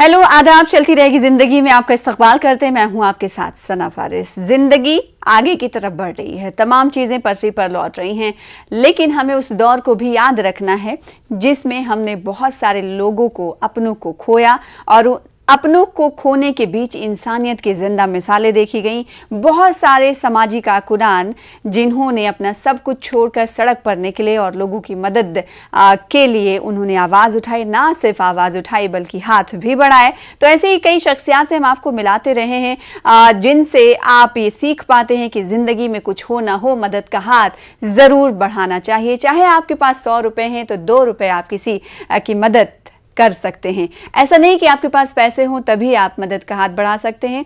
Hello, आदाब। चलती रहेगी जिंदगी में आपका इस्तकबाल करते हैं। मैं हूं आपके साथ सना फारिस। जिंदगी आगे की तरफ बढ़ रही है, तमाम चीजें पटरी पर लौट रही हैं, लेकिन हमें उस दौर को भी याद रखना है जिसमें हमने बहुत सारे लोगों को, अपनों को खोया, और अपनों को खोने के बीच इंसानियत की जिंदा मिसालें देखी गई। बहुत सारे समाजी कारकुनान जिन्होंने अपना सब कुछ छोड़कर सड़क पर निकले और लोगों की मदद के लिए उन्होंने आवाज़ उठाई। ना सिर्फ आवाज़ उठाई बल्कि हाथ भी बढ़ाए। तो ऐसे ही कई शख्सियात से हम आपको मिलाते रहे हैं जिनसे आप ये सीख पाते हैं कि ज़िंदगी में कुछ हो ना हो, मदद का हाथ ज़रूर बढ़ाना चाहिए। चाहे आपके पास 100 रुपये हैं तो 2 रुपये आप किसी की मदद कर सकते हैं। ऐसा नहीं कि आपके पास पैसे हों तभी आप मदद का हाथ बढ़ा सकते हैं।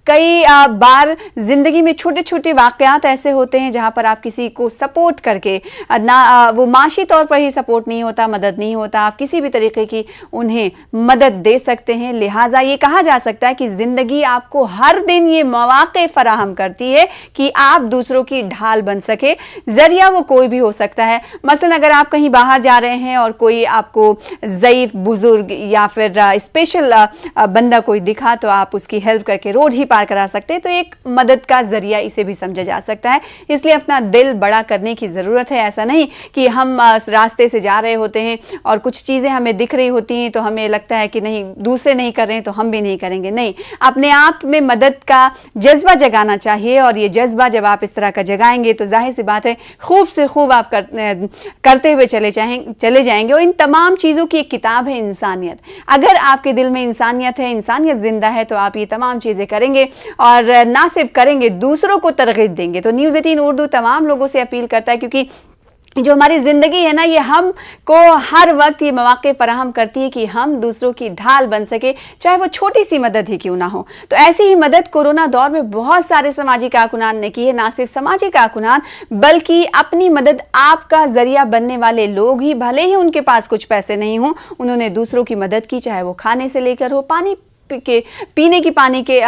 कई बार जिंदगी में छोटे छोटे वाकयात ऐसे होते हैं जहां पर आप किसी को सपोर्ट करके, ना वो माशी तौर पर ही सपोर्ट नहीं होता, मदद नहीं होता, आप किसी भी तरीके की उन्हें मदद दे सकते हैं। लिहाजा ये कहा जा सकता है कि जिंदगी आपको हर दिन ये मौके फराहम करती है कि आप दूसरों की ढाल बन सके। जरिया वो कोई भी हो सकता है। मसलन अगर आप कहीं बाहर जा रहे हैं और कोई आपको ज़ईफ, बुजुर्ग या फिर स्पेशल बंदा कोई दिखा तो आप उसकी हेल्प करके रोड ही पार करा सकते हैं, तो एक मदद का जरिया इसे भी समझा जा सकता है। इसलिए अपना दिल बड़ा करने की ज़रूरत है। ऐसा नहीं कि हम रास्ते से जा रहे होते हैं और कुछ चीज़ें हमें दिख रही होती हैं तो हमें लगता है कि नहीं, दूसरे नहीं कर रहे हैं तो हम भी नहीं करेंगे। नहीं, अपने आप में मदद का जज्बा जगाना चाहिए, और ये जज्बा जब आप इस तरह का जगाएंगे तो जाहिर सी बात है खूब से खूब आप करते हुए चले जाएंगे। और इन तमाम चीज़ों की एक किताब है इंसानियत। अगर आपके दिल में इंसानियत है, इंसानियत जिंदा है, तो आप ये तमाम चीज़ें करेंगे और ना सिर्फ करेंगे, दूसरों को तरगीब देंगे। तो न्यूज़ 18 उर्दू तमाम लोगों से अपील करता है, क्योंकि जो हमारी ज़िंदगी है ना, ये हमको हर वक्त ये मौके फराहम करती है कि हम दूसरों की ढाल बन सके, चाहे वो छोटी सी मदद ही क्यों ना हो। तो ऐसी ही मदद कोरोना दौर में बहुत सारे समाजी कारकुनान ने की है। ना सिर्फ समाजी कारकुनान बल्कि अपनी मदद आपका जरिया बनने वाले लोग ही, भले ही उनके पास कुछ पैसे नहीं हों, उन्होंने दूसरों की मदद की, चाहे वो खाने से लेकर हो, पीने की पानी के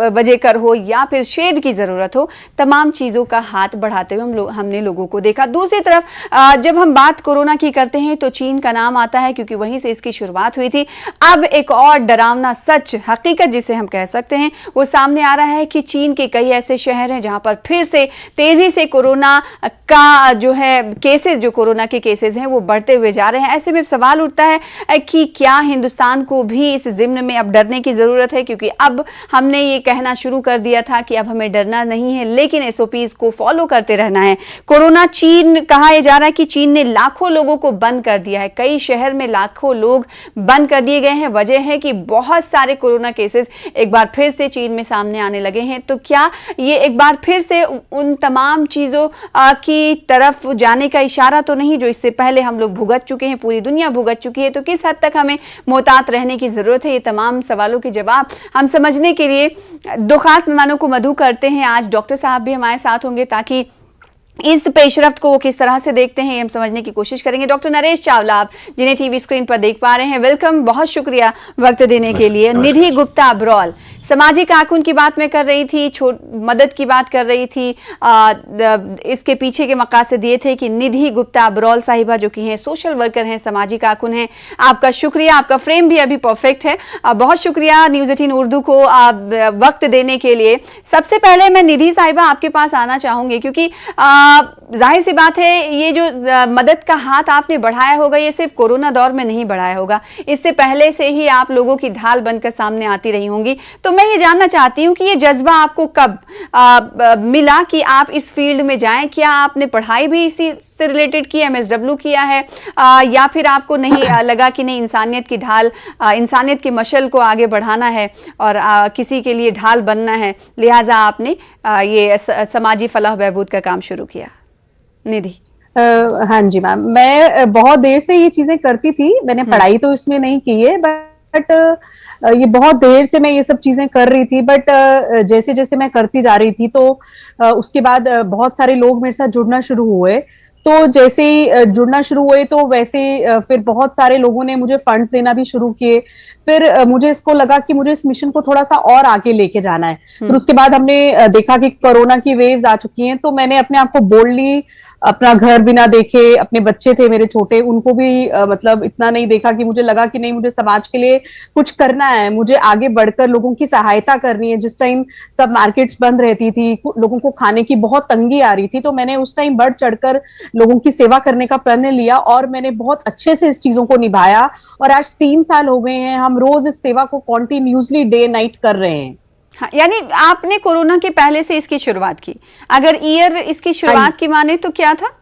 वजह कर हो या फिर शेड की ज़रूरत हो, तमाम चीज़ों का हाथ बढ़ाते हुए हमने लोगों को देखा। दूसरी तरफ जब हम बात कोरोना की करते हैं तो चीन का नाम आता है, क्योंकि वहीं से इसकी शुरुआत हुई थी। अब एक और डरावना सच, हकीकत जिसे हम कह सकते हैं, वो सामने आ रहा है कि चीन के कई ऐसे शहर हैं जहां पर फिर से तेज़ी से कोरोना का जो है केसेस, जो कोरोना के केसेस हैं वो बढ़ते हुए जा रहे हैं। ऐसे में सवाल उठता है कि क्या हिंदुस्तान को भी इस ज़िम्न में अब डरने की ज़रूरत है, क्योंकि अब हमने ये कहना शुरू कर दिया था कि अब हमें डरना नहीं है, लेकिन एसओपीज को फॉलो करते रहना है। कोरोना चीन, कहा यह जा रहा है कि चीन ने लाखों लोगों को बंद कर दिया है। कई शहर में लाखों लोग बंद कर दिए गए हैं। वजह है कि बहुत सारे कोरोना केसेस एक बार फिर से चीन में सामने आने लगे हैं। तो क्या ये एक बार फिर से उन तमाम चीज़ों की तरफ जाने का इशारा तो नहीं जो इससे पहले हम लोग भुगत चुके हैं, पूरी दुनिया भुगत चुकी है? तो किस हद तक हमें मोहतात रहने की ज़रूरत है? ये तमाम सवालों के जवाब हम समझने के लिए दो खास मेहमानों को मदऊ करते हैं। आज डॉक्टर साहब भी हमारे साथ होंगे ताकि इस पेशरफ्त को वो किस तरह से देखते हैं हम समझने की कोशिश करेंगे। डॉक्टर नरेश चावला, आप जिन्हें टीवी स्क्रीन पर देख पा रहे हैं, वेलकम, बहुत शुक्रिया वक्त देने के लिए। निधि गुप्ता अब्रोल, समाजी कारकुन की बात मैं कर रही थी, मदद की बात कर रही थी। इसके पीछे के मकासद ये थे कि निधि गुप्ता अब्रोल साहिबा जो कि हैं सोशल वर्कर हैं, समाजी कारकुन हैं, आपका शुक्रिया। आपका फ्रेम भी अभी परफेक्ट है। बहुत शुक्रिया न्यूज़ 18 उर्दू को वक्त देने के लिए। सबसे पहले मैं निधि साहिबा आपके पास आना चाहूँगी, क्योंकि जाहिर सी बात है ये जो मदद का हाथ आपने बढ़ाया होगा, ये सिर्फ कोरोना दौर में नहीं बढ़ाया होगा, इससे पहले से ही आप लोगों की ढाल बनकर सामने आती रही होंगी। तो मैं ये जानना चाहती हूँ कि ये जज्बा आपको कब मिला कि आप इस फील्ड में जाएं? क्या आपने पढ़ाई भी इसी से रिलेटेड की, एमएसडब्ल्यू किया है, या फिर आपको नहीं लगा कि नहीं, इंसानियत की ढाल, इंसानियत के मशल को आगे बढ़ाना है और किसी के लिए ढाल बनना है, लिहाजा आपने ये समाजी फलाह बहबूद का काम शुरू किया? निधि। हाँ जी मैम, मैं बहुत देर से ये चीजें करती थी। मैंने पढ़ाई तो इसमें नहीं की है, बट ये बहुत देर से मैं ये सब चीजें कर रही थी। बट जैसे जैसे मैं करती जा रही थी तो उसके बाद बहुत सारे लोग मेरे साथ जुड़ना शुरू हुए। तो जैसे ही जुड़ना शुरू हुए तो वैसे फिर बहुत सारे लोगों ने मुझे फंड्स देना भी शुरू किए। फिर मुझे इसको लगा कि मुझे इस मिशन को थोड़ा सा और आगे लेके जाना है। फिर उसके बाद हमने देखा कि कोरोना की वेव्स आ चुकी हैं, तो मैंने अपने आप को बोल्डली अपना घर बिना देखे, अपने बच्चे थे मेरे छोटे, उनको भी मतलब इतना नहीं देखा, कि मुझे लगा कि नहीं, मुझे समाज के लिए कुछ करना है, मुझे आगे बढ़कर लोगों की सहायता करनी है। जिस टाइम सब मार्केट्स बंद रहती थी, लोगों को खाने की बहुत तंगी आ रही थी, तो मैंने उस टाइम बढ़ चढ़कर लोगों की सेवा करने का प्रण लिया और मैंने बहुत अच्छे से इस चीजों को निभाया। और आज 3 साल हो गए हैं, हम रोज इस सेवा को कॉन्टिन्यूसली डे नाइट कर रहे हैं। हाँ, यानी आपने कोरोना के पहले से इसकी शुरुआत की। अगर ईयर इसकी शुरुआत की माने तो क्या था,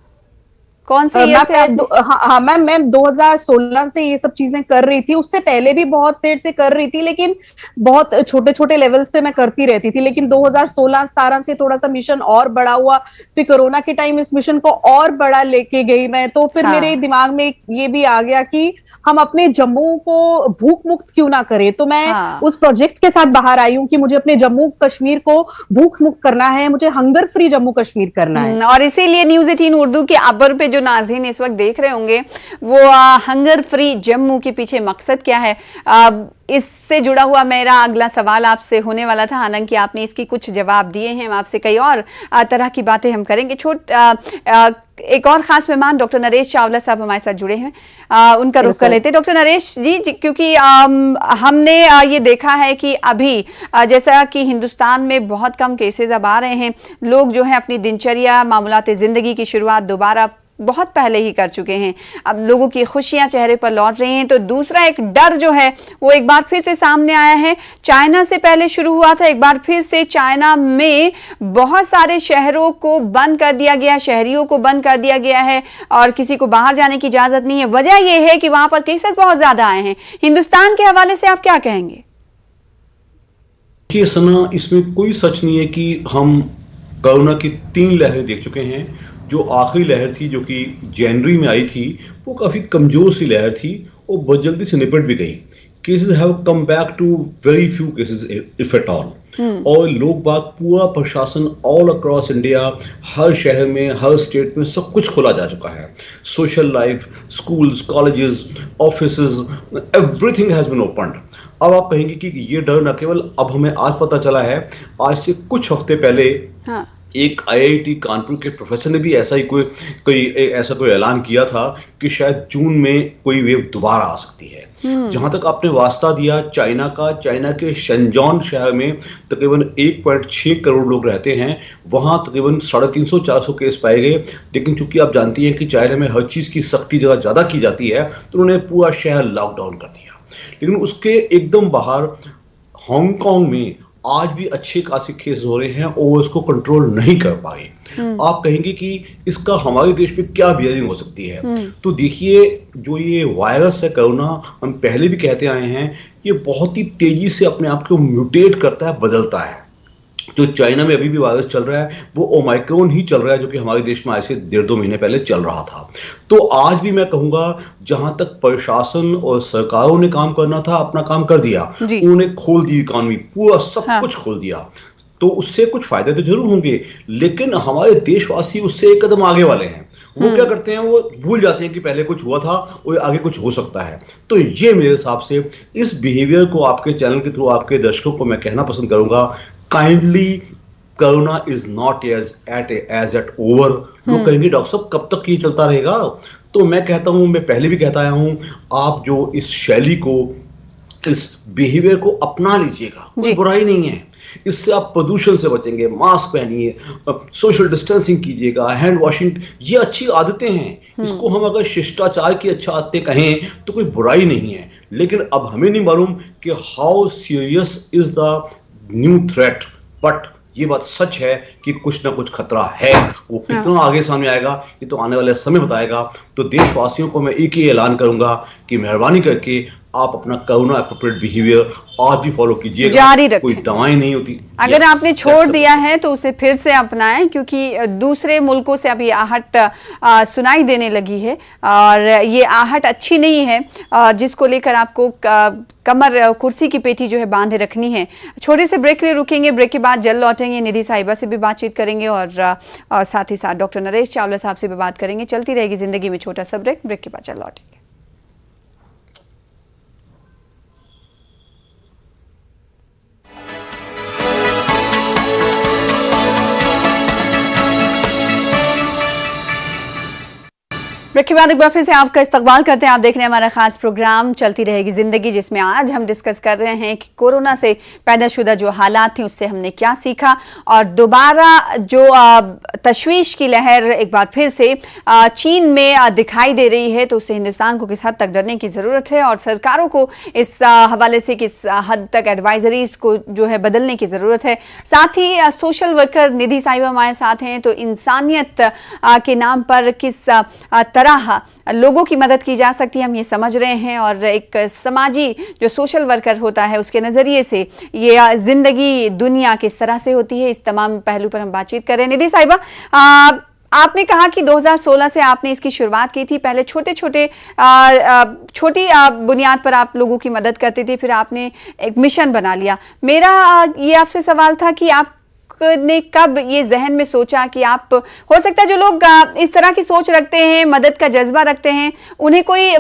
कौन से ईयर से हाँ मैम, मैं 2016 से ये सब चीजें कर रही थी। उससे पहले भी बहुत देर से कर रही थी, लेकिन बहुत छोटे छोटे लेवल्स पे मैं करती रहती थी। लेकिन 2016-17 से थोड़ा सा मिशन और बड़ा हुआ, फिर कोरोना के टाइम इस मिशन को और बड़ा लेके गई मैं। तो फिर मेरे दिमाग में ये भी आ गया कि हम अपने जम्मू को भूख मुक्त क्यों ना करें। तो मैं उस प्रोजेक्ट के साथ बाहर आई हूँ कि मुझे अपने जम्मू कश्मीर को भूख मुक्त करना है, मुझे हंगर फ्री जम्मू कश्मीर करना है। और इसीलिए न्यूज़ 18 उर्दू के अबर पे जो नाज़रीन इस वक्त देख रहे होंगे, वो हंगर फ्री जम्मू के पीछे मकसद क्या है, इससे जुड़ा हुआ मेरा अगला सवाल आपसे होने वाला था। हालांकि आपने इसकी कुछ जवाब दिए हैं, हम आपसे कई और तरह की बातें हम करेंगे। एक और खास मेहमान डॉक्टर नरेश चावला साहब हमारे साथ जुड़े हैं, उनका रुख कर लेते हैं। डॉक्टर नरेश जी, क्योंकि हमने ये देखा है कि अभी जैसा कि हिंदुस्तान में बहुत कम केसेस अब आ रहे हैं, लोग जो है अपनी दिनचर्या मामूलात जिंदगी की शुरुआत दोबारा बहुत पहले ही कर चुके हैं। अब लोगों की खुशियां चेहरे पर लौट रही हैं, तो दूसरा एक डर जो है वो एक बार फिर से सामने आया है। चाइना से पहले शुरू हुआ था, एक बार फिर से चाइना में बहुत सारे शहरों को बंद कर दिया गया, शहरियों को बंद कर दिया गया है और किसी को बाहर जाने की इजाजत नहीं है। वजह यह है कि वहां पर केसेस बहुत ज्यादा आए हैं। हिंदुस्तान के हवाले से आप क्या कहेंगे? सना, इसमें कोई सच नहीं है कि हम कोरोना की 3 लहरें देख चुके हैं। जो आखिरी लहर थी, जो कि जनवरी में आई थी, वो काफ़ी कमज़ोर सी लहर थी और बहुत जल्दी से निपट भी गई। Cases have come back to very few cases if at all. और लोग बाग, पूरा प्रशासन ऑल अक्रॉस इंडिया, हर शहर में, हर स्टेट में सब कुछ खोला जा चुका है। Social life, schools, colleges, offices, everything has been opened. अब आप कहेंगे कि ये डर न केवल अब हमें आज पता चला है, आज से कुछ हफ्ते पहले एक IIT कानपुर के प्रोफेसर ने भी ऐसा ही कोई ऐलान किया था कि शायद जून में कोई वेव दोबारा आ सकती है। जहां तक आपने वास्ता दिया चाइना का, चाइना के शेंजॉन शहर में तकरीबन 1.6 करोड़ लोग रहते हैं। वहां तकरीबन 350-400 केस पाए गए। लेकिन चूंकि आप जानती हैं कि चाइना में हर चीज़ की सख्ती ज़्यादा की जाती है, तो उन्होंने पूरा शहर लॉकडाउन कर दिया। लेकिन उसके एकदम बाहर हांगकांग में आज भी अच्छे खासे केस हो रहे हैं और इसको कंट्रोल नहीं कर पाए। आप कहेंगे कि इसका हमारे देश पे क्या बियरिंग हो सकती है? तो देखिए, जो ये वायरस है कोरोना, हम पहले भी कहते आए हैं, ये बहुत ही तेजी से अपने आप को म्यूटेट करता है, बदलता है। जो चाइना में अभी भी वायरस चल रहा है, वो ओमाइक्रॉन ही चल रहा है, जो कि हमारे देश में आज से 1.5-2 महीने पहले चल रहा था। तो आज भी मैं कहूंगा, जहां तक प्रशासन और सरकारों ने काम करना था, अपना काम कर दिया। उन्होंने खोल दी इकॉनमी, पूरा सब कुछ खोल दिया। तो उससे कुछ फायदे तो जरूर होंगे, लेकिन हमारे देशवासी उससे एक कदम आगे वाले हैं। वो क्या करते हैं, वो भूल जाते हैं कि पहले कुछ हुआ था और आगे कुछ हो सकता है। तो ये मेरे हिसाब से इस बिहेवियर को आपके चैनल के थ्रू आपके दर्शकों को मैं कहना पसंद करूंगा, kindly corona is not as yet over. लोग कहेंगे डॉक्टर साहब कब तक ये चलता रहेगा? तो मैं कहता हूं, मैं पहले भी कहता आया हूं, आप जो इस शैली को, इस बिहेवियर को अपना लीजिएगा, कोई बुराई नहीं है। इससे आप प्रदूषण से बचेंगे, मास्क पहनिए, सोशल डिस्टेंसिंग कीजिएगा, हैंड वॉशिंग, ये अच्छी आदतें हैं। इसको हम अगर शिष्टाचार की अच्छी आदतें कहें तो कोई बुराई नहीं है। लेकिन अब हमें नहीं मालूम कि how serious is the new threat, but ये बात सच है कि कुछ ना कुछ खतरा है। वो कितना आगे सामने आएगा, ये तो आने वाले समय बताएगा। तो देशवासियों को मैं एक ही ऐलान करूंगा कि मेहरबानी करके आप अपना कोरोना एप्रोप्रिएट बिहेवियर आज भी फॉलो कीजिएगा, जारी रखें। कोई दवाएं नहीं होती। अगर आपने छोड़ दिया है तो उसे फिर से अपनाएं, क्योंकि दूसरे मुल्कों से अभी आहट सुनाई देने लगी है और ये आहट अच्छी नहीं है, जिसको लेकर आपको कमर, कुर्सी की पेटी जो है बांधे रखनी है। छोटे से ब्रेक के लिए रुकेंगे, ब्रेक के बाद जल्द लौटेंगे। निधि साहिबा से भी बातचीत करेंगे और साथ ही साथ डॉक्टर नरेश चावला साहब से भी बात करेंगे। चलती रहेगी जिंदगी में छोटा सा ब्रेक, ब्रेक के बाद जल्द लौटेंगे। ब्रेक के बाद एक बार फिर से आपका इस्तकबाल करते हैं। आप देख रहे हैं हमारा खास प्रोग्राम चलती रहेगी जिंदगी, जिसमें आज हम डिस्कस कर रहे हैं कि कोरोना से पैदाशुदा जो हालात थे उससे हमने क्या सीखा, और दोबारा जो तशवीश की लहर एक बार फिर से चीन में दिखाई दे रही है, तो उससे हिंदुस्तान को किस हद तक डरने की ज़रूरत है और सरकारों को इस हवाले से किस हद तक एडवाइजरीज को जो है बदलने की ज़रूरत है। साथ ही सोशल वर्कर निधि साहिबा हमारे साथ हैं, तो इंसानियत के नाम पर किस तरह लोगों की मदद की जा सकती है हम ये समझ रहे हैं, और एक समाजी जो सोशल वर्कर होता है उसके नज़रिए से ये जिंदगी दुनिया किस तरह से होती है, इस तमाम पहलू पर हम बातचीत करें। निधि साहिबा, आपने कहा कि 2016 से आपने इसकी शुरुआत की थी। पहले छोटी बुनियाद पर आप लोगों की मदद करते थे, फिर आपने एक मिशन बना लिया। मेरा ये आपसे सवाल था कि आप ने कब ये जहन में सोचा कि आप, हो सकता है जो लोग इस तरह की सोच रखते हैं, मदद का जज्बा रखते हैं, उन्हें कोई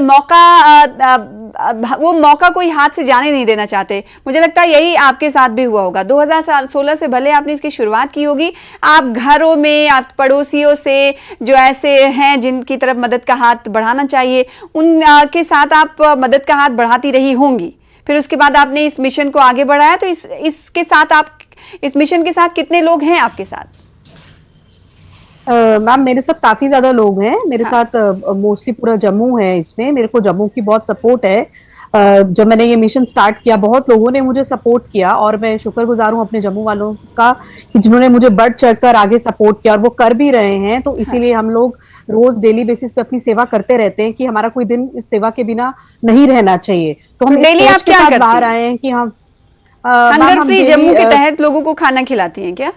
वो मौका कोई हाथ से जाने नहीं देना चाहते। मुझे लगता है यही आपके साथ भी हुआ होगा। 2016 से भले आपने इसकी शुरुआत की होगी, आप घरों में, आप पड़ोसियों से जो ऐसे हैं जिनकी तरफ मदद का हाथ बढ़ाना चाहिए, उनके साथ आप मदद का हाथ बढ़ाती रही होंगी। फिर उसके बाद आपने इस मिशन को आगे बढ़ाया, तो इसके साथ आप, इस मिशन के साथ कितने लोग हैं आपके साथ? मैम, मेरे साथ काफी ज्यादा लोग हैं। मेरे साथ मोस्टली पूरा जम्मू है इसमें। मेरे को जम्मू की बहुत सपोर्ट है। जब मैंने ये मिशन स्टार्ट किया, बहुत लोगों ने मुझे सपोर्ट किया, और मैं शुक्रगुजार हूँ अपने जम्मू वालों का कि जिन्होंने मुझे बढ़ चढ़कर आगे सपोर्ट किया, और वो कर भी रहे हैं। तो इसीलिए हम लोग रोज डेली बेसिस पे अपनी सेवा करते रहते हैं कि हमारा कोई दिन इस सेवा के बिना नहीं रहना चाहिए। तो हम डेली आप क्या करते हैं? बाहर आए हैं कि हम हंगर फ्री जम्मू के तहत लोगों को खाना खिलाती हैं क्या?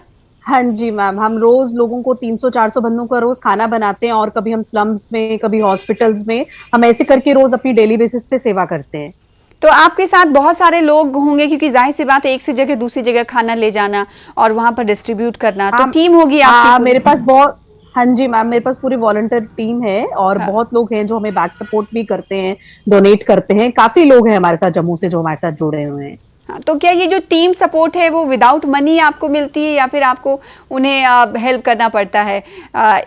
हाँ जी मैम, हम रोज लोगों को 300-400 बंदों का रोज खाना बनाते हैं, और कभी हम स्लम्स में, कभी हॉस्पिटल्स में, हम ऐसे करके रोज अपनी डेली बेसिस पे सेवा करते हैं। तो आपके साथ बहुत सारे लोग होंगे, क्योंकि जाहिर सी बात है एक से जगह दूसरी जगह खाना ले जाना और वहां पर डिस्ट्रीब्यूट करना, तो टीम होगी आपकी? मेरे पास बहुत, हाँ जी मैम, मेरे पास पूरी वॉलंटियर टीम है, और बहुत लोग हैं जो हमें बैक सपोर्ट भी करते हैं, डोनेट करते हैं। काफी लोग हैं हमारे साथ जम्मू से जो हमारे साथ जुड़े हुए हैं। हाँ, तो क्या ये जो टीम सपोर्ट है वो विदाउट मनी आपको मिलती है, या फिर आपको उन्हें हेल्प करना पड़ता है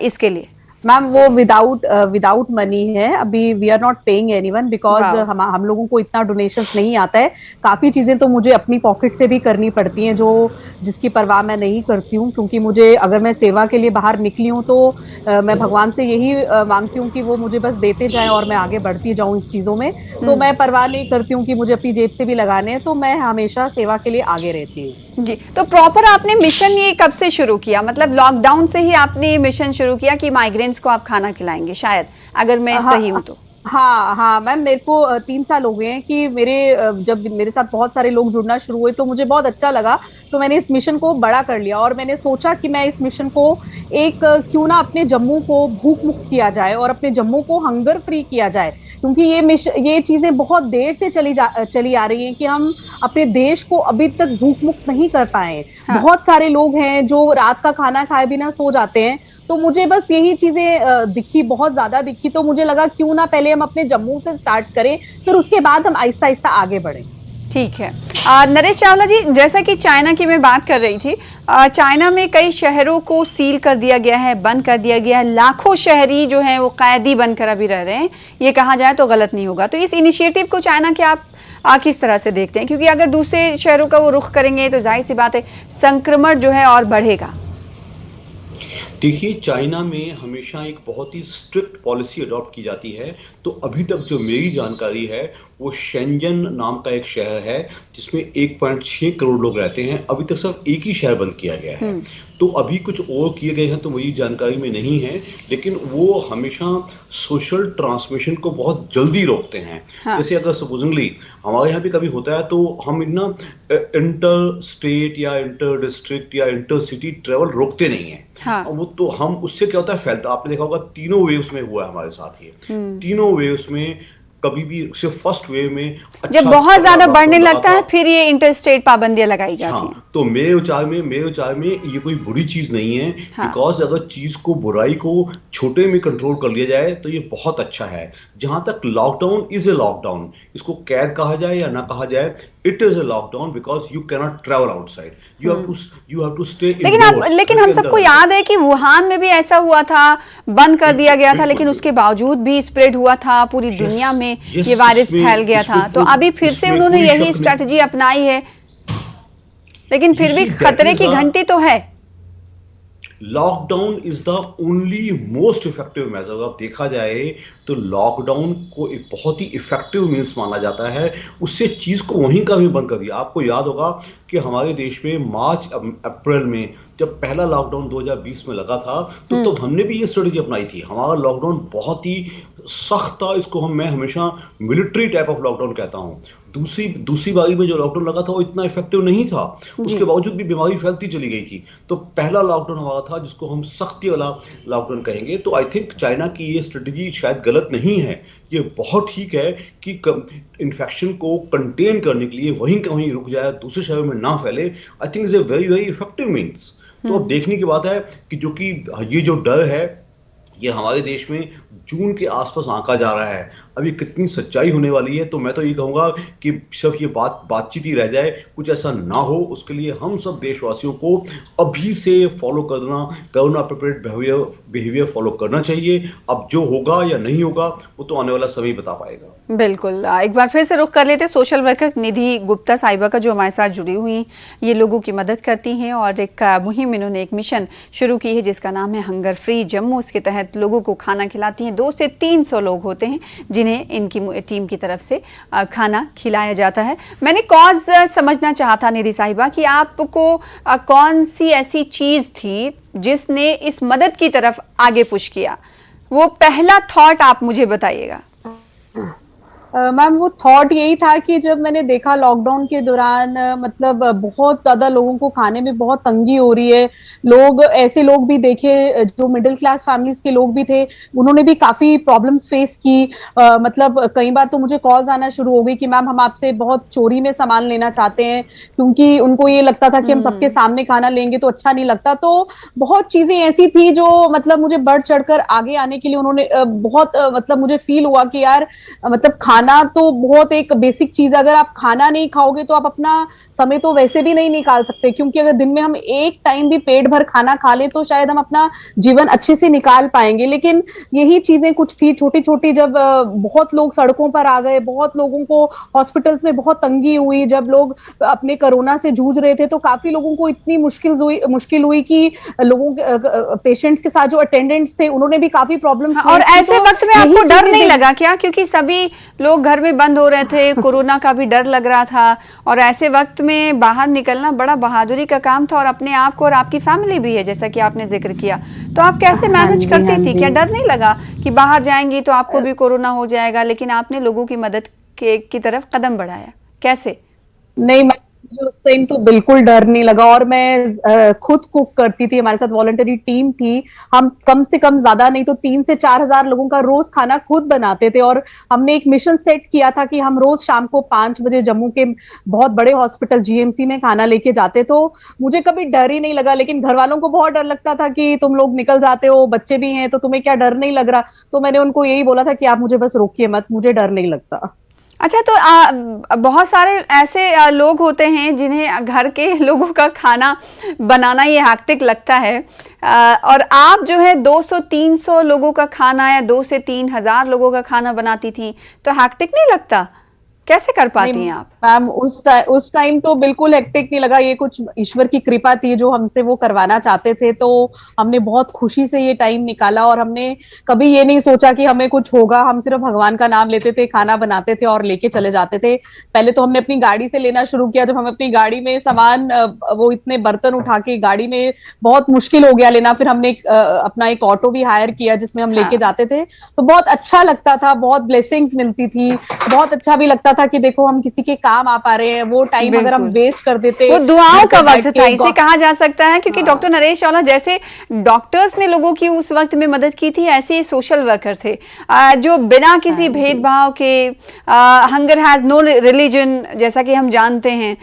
इसके लिए? मैम, वो विदाउट मनी है। अभी we are not paying anyone, because हम लोगों को इतना डोनेशंस नहीं आता है। काफी चीजें तो मुझे अपनी पॉकेट से भी करनी पड़ती हैं, जिसकी परवाह मैं नहीं करती हूँ, क्योंकि मुझे, अगर मैं सेवा के लिए बाहर निकली हूँ तो मैं भगवान से यही मांगती हूँ कि वो मुझे बस देते जाएं और मैं आगे बढ़ती जाऊँ इस चीजों में। तो मैं परवाह नहीं करती हूँ कि मुझे अपनी जेब से भी लगाने हैं, तो मैं हमेशा सेवा के लिए आगे रहती हूँ। जी, तो प्रॉपर आपने मिशन ये कब से शुरू किया? मतलब लॉकडाउन से ही आपने ये मिशन शुरू किया कि माइग्रेंट्स को आप खाना खिलाएंगे, शायद, अगर मैं सही हूं तो? हाँ मैम, मेरे को 3 साल हो गए हैं कि जब मेरे साथ बहुत सारे लोग जुड़ना शुरू हुए तो मुझे बहुत अच्छा लगा। तो मैंने इस मिशन को बड़ा कर लिया, और मैंने सोचा कि मैं इस मिशन को क्यों ना अपने जम्मू को भूख मुक्त किया जाए और अपने जम्मू को हंगर फ्री किया जाए, क्योंकि ये चीजें बहुत देर से चली आ रही हैं कि हम अपने देश को अभी तक भूख मुक्त नहीं कर पाए। बहुत सारे लोग हैं जो रात का खाना खाए बिना सो जाते हैं। तो मुझे बस यही चीजें दिखी, बहुत ज्यादा दिखी, तो मुझे लगा क्यों ना पहले हम अपने जम्मू से स्टार्ट करें, फिर उसके बाद हम आहिस्ता आहिस्ता आगे बढ़ें। ठीक है। नरेश चावला जी, जैसा कि चाइना की मैं बात कर रही थी, चाइना में कई शहरों को सील कर दिया गया है, बंद कर दिया गया है। लाखों शहरी जो हैं वो कैदी बनकर अभी रह रहे हैं, ये कहा जाए तो गलत नहीं होगा। तो इस इनिशिएटिव को चाइना के आप किस तरह से देखते हैं? क्योंकि अगर दूसरे शहरों का वो रुख करेंगे तो जाहिर सी बात है संक्रमण जो है और बढ़ेगा। देखिए, चाइना में हमेशा एक बहुत ही स्ट्रिक्ट पॉलिसी अडॉप्ट की जाती है। तो अभी तक जो मेरी जानकारी है, वो शेंजन नाम का एक शहर है जिसमें 1.6 करोड़ लोग रहते हैं। अभी तक सिर्फ एक ही शहर बंद किया गया है। तो अभी कुछ और किए गए हैं तो मेरी जानकारी में नहीं है, लेकिन वो हमेशा सोशल ट्रांसमिशन को बहुत जल्दी रोकते हैं। जैसे अगर सपोजिंगली हमारे यहाँ भी कभी होता है तो हम इंटर स्टेट या इंटर डिस्ट्रिक्ट या इंटर सिटी ट्रेवल रोकते नहीं है। वो तो हम, उससे क्या होता है, फैलता। आपने देखा होगा तीनों वेव्स में हुआ है हमारे साथ ये। तीनों वेव्स में कभी भी सिर्फ फर्स्ट वेव में जब बहुत ज्यादा बढ़ने लगता है फिर ये इंटरस्टेट पाबंदियां लगाई जाती हैं। तो मेरे विचार में ये कोई बुरी चीज नहीं है, बिकॉज अगर चीज को, बुराई को छोटे में कंट्रोल कर लिया जाए तो ये बहुत अच्छा है। जहां तक लॉकडाउन इज ए लॉकडाउन, इसको कैद कहा जाए या ना कहा जाए, It is a lockdown because you cannot travel outside. You have to stay लेकिन indoors. हम सबको याद है कि वुहान में भी ऐसा हुआ था, बंद कर दिया गया था, लेकिन उसके बावजूद भी स्प्रेड हुआ था पूरी दुनिया में, ये वायरस फैल गया था। तो अभी फिर से उन्होंने यही स्ट्रेटजी अपनाई है, लेकिन फिर भी खतरे की घंटी तो है। Lockdown is the only most effective measure. अगर देखा जाए तो लॉकडाउन को एक बहुत ही इफेक्टिव मीन्स माना जाता है। उससे चीज को वहीं का भी बंद कर दिया। आपको याद होगा कि हमारे देश में मार्च अप्रैल में जब पहला लॉकडाउन 2020 में लगा था तो हमने भी ये स्ट्रेटजी अपनाई थी। हमारा लॉकडाउन बहुत ही सख्त था। इसको मैं हमेशा मिलिट्री टाइप ऑफ लॉकडाउन कहता हूँ। दूसरी बारी में जो लॉकडाउन लगा था वो इतना इफेक्टिव नहीं था, उसके बावजूद भी बीमारी फैलती चली गई थी। तो पहला लॉकडाउन हमारा था जिसको हम सख्ती वाला लॉकडाउन कहेंगे। तो आई थिंक चाइना की ये स्ट्रेटजी शायद गलत नहीं है, ये बहुत ठीक है कि इन्फेक्शन को कंटेन करने के लिए वहीं का वहीं रुक जाए, दूसरे शहरों में ना फैले। I think is a very very effective means. तो अब देखने की बात है कि ये जो डर है ये हमारे देश में जून के आसपास आंका जा रहा है। अब ये कितनी सच्चाई होने वाली है, तो मैं तो ये कहूँगा कि सिर्फ ये बातचीत ही रह जाए, कुछ ऐसा ना हो। उसके लिए हम सब देशवासियों को अभी से फॉलो करना, कोरोना प्रिपेयर्ड बिहेवियर फॉलो करना चाहिए। अब जो होगा या नहीं होगा वो तो आने वाला समय बता पाएगा। बिल्कुल, एक बार फिर से रुख कर लेते सोशल वर्कर निधि गुप्ता साहिबा का, जो हमारे साथ जुड़ी हुई, ये लोगों की मदद करती हैं और एक मुहिम, इन्होंने एक मिशन शुरू की है जिसका नाम है हंगर फ्री जम्मू। उसके तहत लोगों को खाना खिलाती हैं। 200 से 300 लोग होते हैं जिन्हें इनकी टीम की तरफ से खाना खिलाया जाता है। मैंने कॉज समझना चाहा था निधि साहिबा कि आपको कौन सी ऐसी चीज थी जिसने इस मदद की तरफ आगे पुश किया, वो पहला थॉट आप मुझे बताइएगा। मैम वो थॉट यही था कि जब मैंने देखा लॉकडाउन के दौरान मतलब बहुत ज्यादा लोगों को खाने में बहुत तंगी हो रही है। लोग ऐसे लोग भी देखे जो मिडिल क्लास फैमिलीज के लोग भी थे, उन्होंने भी काफी प्रॉब्लम्स फेस की। मतलब कई बार तो मुझे कॉल्स आना शुरू हो गई कि मैम हम आपसे बहुत चोरी में सामान लेना चाहते हैं, क्योंकि उनको ये लगता था कि हम सबके सामने खाना लेंगे तो अच्छा नहीं लगता। तो बहुत चीजें ऐसी थी जो मतलब मुझे बढ़ चढ़कर आगे आने के लिए उन्होंने बहुत मतलब मुझे फील हुआ कि यार मतलब खाना तो बहुत एक बेसिक चीज है। अगर आप खाना नहीं खाओगे तो आप अपना समय तो वैसे भी नहीं निकाल सकते, क्योंकि अगर दिन में हम एक टाइम भी पेट भर खाना खा ले तो शायद हम अपना जीवन अच्छे से निकाल पाएंगे। लेकिन यही चीजें कुछ थी छोटी छोटी, जब बहुत लोग सड़कों पर आ गए, बहुत लोगों को हॉस्पिटल्स में बहुत तंगी हुई, जब लोग अपने कोरोना से जूझ रहे थे तो काफी लोगों को इतनी मुश्किल हुई कि लोगों पेशेंट्स के साथ जो अटेंडेंट्स थे उन्होंने भी काफी प्रॉब्लम। और ऐसे वक्त में आपको डर नहीं लगा क्या, क्योंकि सभी लोग घर में बंद हो रहे थे, कोरोना का भी डर लग रहा था, और ऐसे वक्त में बाहर निकलना बड़ा बहादुरी का काम था, और अपने आप को और आपकी फैमिली भी है जैसा कि आपने जिक्र किया, तो आप कैसे मैनेज करती थी? क्या डर नहीं लगा कि बाहर जाएंगी तो आपको भी कोरोना हो जाएगा? लेकिन आपने लोगों की मदद की तरफ कदम बढ़ाया, कैसे? नहीं, मैं मुझे उस टाइम तो बिल्कुल डर नहीं लगा, और मैं खुद कुक करती थी। हमारे साथ वॉलंटरी टीम थी, हम कम से कम ज्यादा नहीं तो 3 से 4 हजार लोगों का रोज खाना खुद बनाते थे। और हमने एक मिशन सेट किया था कि हम रोज शाम को 5 बजे जम्मू के बहुत बड़े हॉस्पिटल जीएमसी में खाना लेके जाते। तो मुझे कभी डर ही नहीं लगा। लेकिन घर वालों को बहुत डर लगता था कि तुम लोग निकल जाते हो, बच्चे भी हैं, तो तुम्हें क्या डर नहीं लग रहा? तो मैंने उनको यही बोला था कि आप मुझे बस रोकिए मत, मुझे डर नहीं लगता। अच्छा, तो बहुत सारे ऐसे लोग होते हैं जिन्हें घर के लोगों का खाना बनाना ये हैक्टिक लगता है, और आप जो है 200-300 लोगों का खाना या 2 से 3 हजार लोगों का खाना बनाती थी, तो हैक्टिक नहीं लगता? कैसे कर पाती हैं आप? मैम उस टाइम तो बिल्कुल हेक्टिक नहीं लगा। ये कुछ ईश्वर की कृपा थी जो हमसे वो करवाना चाहते थे, तो हमने बहुत खुशी से ये टाइम निकाला, और हमने कभी ये नहीं सोचा कि हमें कुछ होगा। हम सिर्फ भगवान का नाम लेते थे, खाना बनाते थे और लेके चले जाते थे। पहले तो हमने अपनी गाड़ी से लेना शुरू किया। जब हम अपनी गाड़ी में सामान, वो इतने बर्तन उठा के गाड़ी में बहुत मुश्किल हो गया लेना, फिर हमने अपना एक ऑटो भी हायर किया जिसमें हम लेके जाते थे। तो बहुत अच्छा लगता था, बहुत ब्लेसिंग्स मिलती थी, बहुत अच्छा भी लगता था कि देखो हम किसी के काम आ पा रहे हैं। वो टाइम अगर हम वेस्ट कर देते, वो दुआओं का वक्त था, इसे कहा जा सकता है, क्योंकि डॉक्टर नरेश चावला जैसे डॉक्टर्स ने लोगों की उस वक्त में मदद की थी, ऐसे ही सोशल वर्कर थे जो बिना किसी भेदभाव के, हंगर हैज नो रिलीजन जैसा कि हम जानते हैं,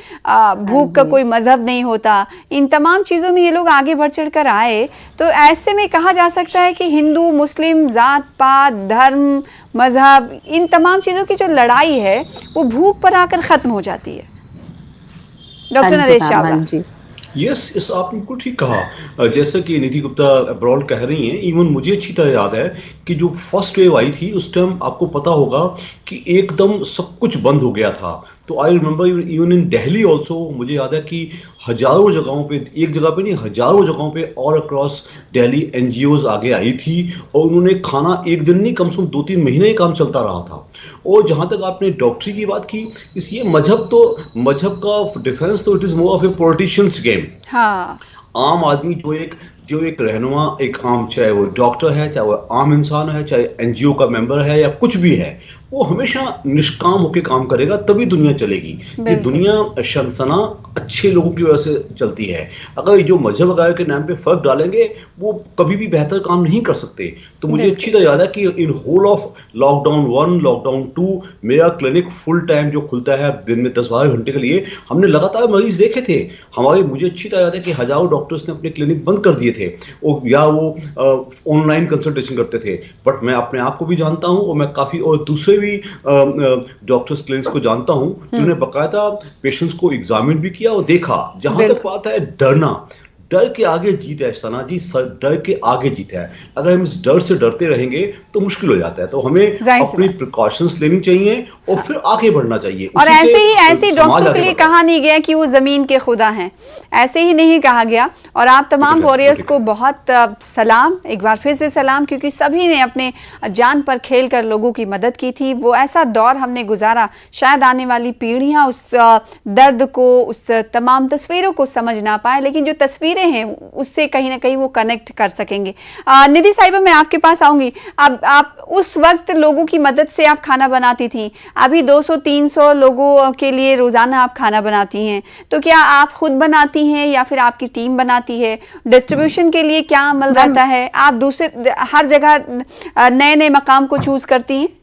भूख का कोई मजहब नहीं होता, इन तमाम चीजों में ये लोग आगे बढ़ चढ़ कर आए। तो ऐसे में कहा जा सकता है कि हिंदू मुस्लिम, जात पात, धर्म, मजहब, इन तमाम चीजों की जो लड़ाई है वो भूख पर आकर खत्म हो जाती है। डॉक्टर हाँ जी नरेश मैम, चावला। हाँ जी। यस यस, आपने बिल्कुल ठीक कहा। जैसा कि निधि गुप्ता अब्रॉड कह रही हैं, इवन मुझे अच्छी तरह याद है कि जो फर्स्ट वेव आई थी उस टाइम आपको पता होगा कि एकदम सब कुछ बंद हो गया था। तो I remember even in Delhi also, मुझे याद है कि हजारों जगहों पे, एक जगह पे नहीं हजारों जगहों पे ऑल अक्रॉस दिल्ली एनजीओज आगे आई थी और उन्होंने खाना एक दिन नहीं, कम से कम 2-3 महीने ही काम चलता रहा था। और जहाँ तक आपने डॉक्टरी की बात की, इस ये मजहब का डिफेंस तो it is more of A politicians game. हाँ, आम आदमी जो एक रहनुमा, एक आम, चाहे वो डॉक्टर है, चाहे वो आम इंसान है, चाहे एनजीओ का मेंबर है या कुछ भी है, वो हमेशा निष्काम होकर काम करेगा, तभी दुनिया चलेगी। ये बिल्कुल। दुनिया शंसना अच्छे लोगों की वजह से चलती है। अगर जो मजहब वगैरह के नाम पे फर्क डालेंगे, वो कभी भी बेहतर काम नहीं कर सकते। तो मुझे अच्छी तरह याद है कि in whole of lockdown 1, lockdown 2 मेरा क्लिनिक फुल टाइम जो खुलता है दिन में 10-12 घंटे के लिए, हमने लगातार मरीज देखे थे। मुझे अच्छी तरह याद है कि हजारों डॉक्टर्स ने अपने क्लिनिक बंद कर दिए थे या वो ऑनलाइन कंसल्टेशन करते थे। बट मैं अपने आप को भी जानता हूँ और मैं काफ़ी और दूसरे भी डॉक्टर्स क्लिनिक्स को जानता हूँ जिन्होंने बाकायदा पेशेंट्स को एग्जामिन भी किया और देखा। जहां तक बात है डरना, डर के आगे जीत है सना जी, डर के आगे जीत है। अगर हम इस डर से डरते रहेंगे तो मुश्किल हो जाता है। तो हमें अपनी प्रिकॉशंस लेनी चाहिए और फिर आगे बढ़ना चाहिए। और ऐसे डॉक्टरों के लिए कहा नहीं गया कि वो जमीन के खुदा हैं, ऐसे ही नहीं कहा गया। और आप तमाम वॉरियर्स को बहुत सलाम, एक बार फिर से सलाम, क्योंकि सभी ने अपने जान पर खेल कर लोगों की मदद की थी। वो ऐसा दौर हमने गुजारा, शायद आने वाली पीढ़ियां उस दर्द को, उस तमाम तस्वीरों को समझ ना पाए, लेकिन जो तस्वीर हैं उससे कहीं ना कहीं वो कनेक्ट कर सकेंगे। निधि साहिबा, मैं आपके पास आऊंगी। अब आप उस वक्त लोगों की मदद से आप खाना बनाती थी, अभी 200-300 लोगों के लिए रोजाना आप खाना बनाती हैं, तो क्या आप खुद बनाती हैं या फिर आपकी टीम बनाती है? डिस्ट्रीब्यूशन के लिए क्या अमल रहता है? आप दूसरे हर जगह नए नए मकाम को चूज करती हैं?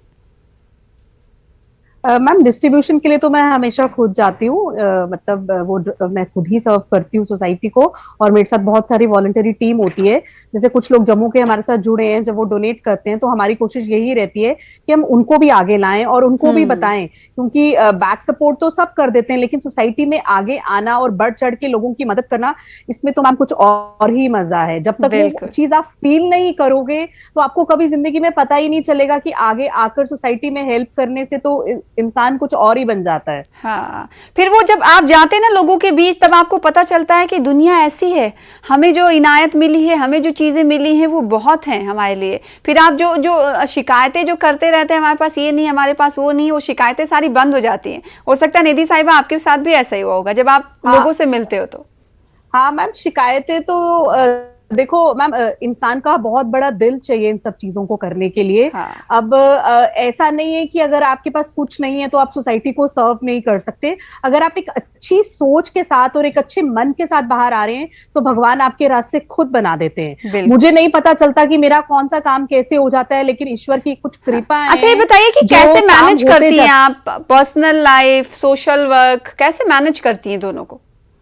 मैम, डिस्ट्रीब्यूशन के लिए तो मैं हमेशा खुद जाती हूँ। मतलब वो मैं खुद ही सर्व करती हूँ सोसाइटी को, और मेरे साथ बहुत सारी वॉलंटरी टीम होती है। जैसे कुछ लोग जम्मू के हमारे साथ जुड़े हैं, जब वो डोनेट करते हैं तो हमारी कोशिश यही रहती है कि हम उनको भी आगे लाएं और उनको भी बताएं, क्योंकि बैक सपोर्ट तो सब कर देते हैं, लेकिन सोसाइटी में आगे आना और बढ़ चढ़ के लोगों की मदद करना, इसमें तो मैम कुछ और ही मजा है। जब तक वो चीज आप फील नहीं करोगे तो आपको कभी जिंदगी में पता ही नहीं चलेगा कि आगे आकर सोसाइटी में हेल्प करने से तो इंसान कुछ और ही बन जाता है। हाँ, फिर वो जब आप जाते ना लोगों के बीच, तब आपको पता चलता है कि दुनिया ऐसी है, हमें जो इनायत मिली है, हमें जो चीजें मिली हैं वो बहुत हैं हमारे लिए। फिर आप जो शिकायतें जो करते रहते हैं, हमारे पास ये नहीं, हमारे पास वो नहीं, वो शिकायतें सारी बंद हो जाती हैं। हो सकता है निधि साहिबा आपके साथ भी ऐसा ही हुआ होगा जब आप लोगों से मिलते हो तो। हाँ मैम, शिकायतें तो देखो मैम, इंसान का बहुत बड़ा दिल चाहिए इन सब चीजों को करने के लिए। हाँ। अब ऐसा नहीं है कि अगर आपके पास कुछ नहीं है तो आप सोसाइटी को सर्व नहीं कर सकते। अगर आप एक अच्छी सोच के साथ और एक अच्छे मन के साथ बाहर आ रहे हैं तो भगवान आपके रास्ते खुद बना देते हैं। मुझे नहीं पता चलता कि मेरा कौन सा काम कैसे हो जाता है, लेकिन ईश्वर की कुछ कृपा है। अच्छा, ये बताइए कि कैसे मैनेज करती हैं आप पर्सनल लाइफ, सोशल वर्क, कैसे मैनेज करती हैं दोनों को?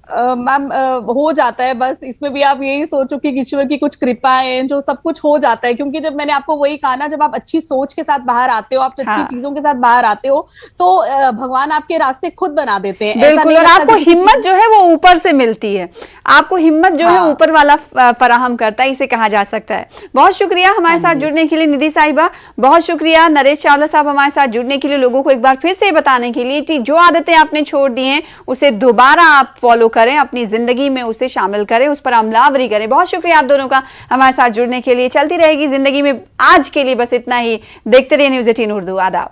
मैम, हो जाता है। बस इसमें भी आप यही सोचो कि ईश्वर की कुछ कृपा है, जो सब कुछ हो जाता है। क्योंकि जब मैंने आपको वही कहा ना, जब आप अच्छी सोच के साथ बाहर आते हो, आप अच्छी चीजों के साथ बाहर आते हो, तो भगवान आपके रास्ते खुद बना देते हैं। बिल्कुल, और आपको हिम्मत जो है वो ऊपर से मिलती है, आपको हिम्मत जो है ऊपर वाला फराहम करता है, इसे कहा जा सकता है। बहुत शुक्रिया हमारे साथ जुड़ने के लिए निधि साहिबा, बहुत शुक्रिया नरेश चावला साहब हमारे साथ जुड़ने के लिए, लोगों को एक बार फिर से बताने के लिए कि जो आदतें आपने छोड़ दी हैं उसे दोबारा आप फॉलो करें, अपनी जिंदगी में उसे शामिल करें, उस पर अमलावरी करें। बहुत शुक्रिया आप दोनों का हमारे साथ जुड़ने के लिए। चलती रहेगी जिंदगी में आज के लिए बस इतना ही। देखते रहिए न्यूज़ 18 उर्दू। आदाब।